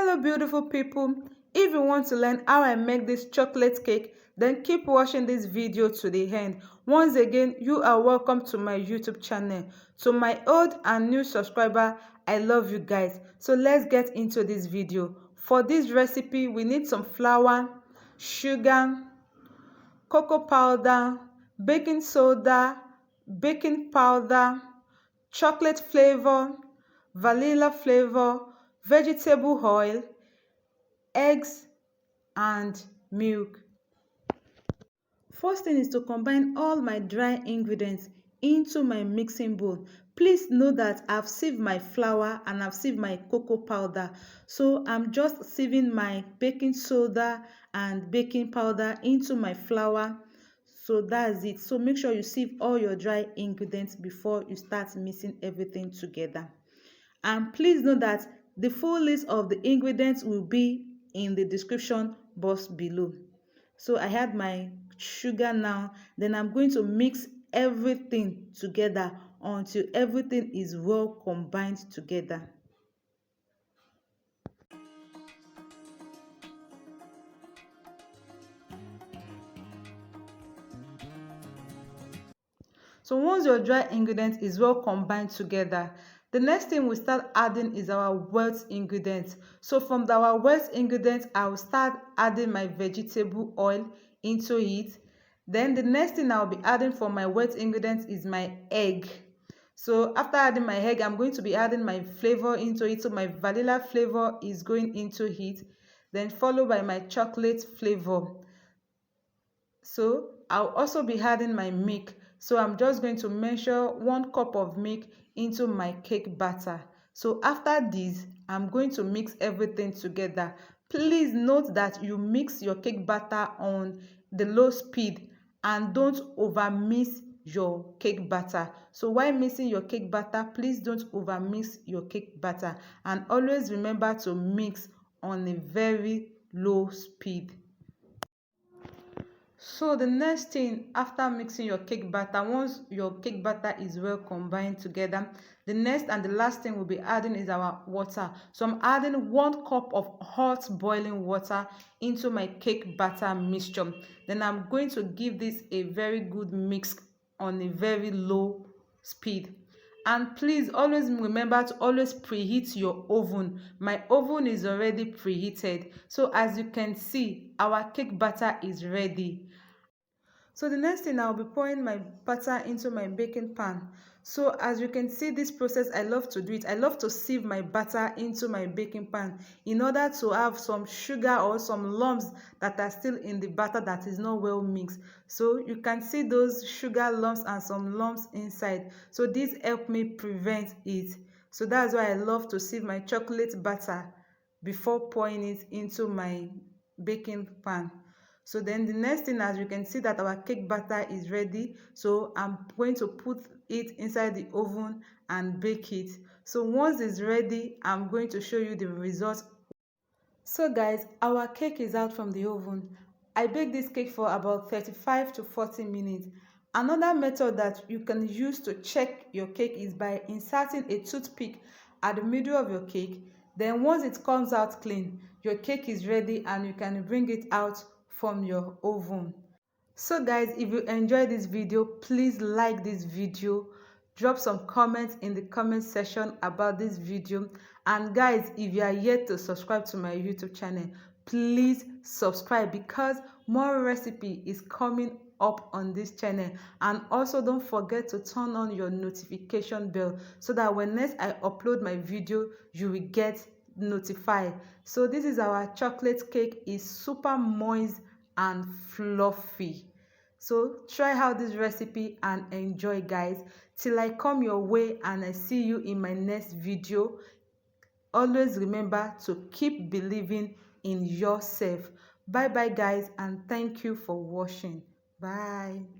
Hello beautiful people, if you want to learn how I make this chocolate cake, then keep watching this video to the end. Once again, you are welcome to my YouTube channel. To my old and new subscriber, I love you guys. So let's get into this video. For this recipe, we need some flour, sugar, cocoa powder, baking soda, baking powder, chocolate flavor, vanilla flavor, vegetable oil, eggs, and milk. First thing is to combine all my dry ingredients into my mixing bowl. Please note that I've sieved my flour and I've sieved my cocoa powder. So I'm just sieving my baking soda and baking powder into my flour. So that's it. So make sure you sieve all your dry ingredients before you start mixing everything together. And please note that the full list of the ingredients will be in the description box below. So I had my sugar now. Then I'm going to mix everything together until everything is well combined together. So once your dry ingredient is well combined together, the next thing we start adding is our wet ingredients. So from our wet ingredients, I will start adding my vegetable oil into it. Then the next thing I'll be adding for my wet ingredients is my egg. So after adding my egg, I'm going to be adding my flavor into it. So my vanilla flavor is going into it. Then followed by my chocolate flavor. So I'll also be adding my milk. So I'm just going to measure 1 cup of milk into my cake batter. So after this, I'm going to mix everything together. Please note that you mix your cake batter on the low speed and don't over mix your cake batter. So while mixing your cake batter, please don't over mix your cake batter, and always remember to mix on a very low speed. So the next thing after mixing your cake batter, once your cake batter is well combined together, the next and the last thing we'll be adding is our water. So I'm adding 1 cup of hot boiling water into my cake batter mixture. Then I'm going to give this a very good mix on a very low speed. And please always remember to always preheat your oven. My oven is already preheated. So as you can see, our cake batter is ready. So the next thing, I'll be pouring my butter into my baking pan. So as you can see, this process, I love to do it. I love to sieve my butter into my baking pan in order to have some sugar or some lumps that are still in the batter that is not well mixed. So you can see those sugar lumps and some lumps inside. So this helps me prevent it. So that's why I love to sieve my chocolate butter before pouring it into my baking pan. So then the next thing, as you can see that our cake batter is ready, so I'm going to put it inside the oven and bake it. So once it's ready, I'm going to show you the results. So guys, our cake is out from the oven. I baked this cake for about 35 to 40 minutes. Another method that you can use to check your cake is by inserting a toothpick at the middle of your cake. Then once it comes out clean, your cake is ready and you can bring it out from your oven. So guys, if you enjoyed this video, please like this video, drop some comments in the comment section about this video, and guys, if you are yet to subscribe to my YouTube channel, please subscribe because more recipe is coming up on this channel. And also don't forget to turn on your notification bell so that when next I upload my video, you will get notified. So this is our chocolate cake. Is super moist and fluffy. So try out this recipe and enjoy guys. Till I come your way and I see you in my next video, always remember to keep believing in yourself. Bye bye guys, and thank you for watching. Bye.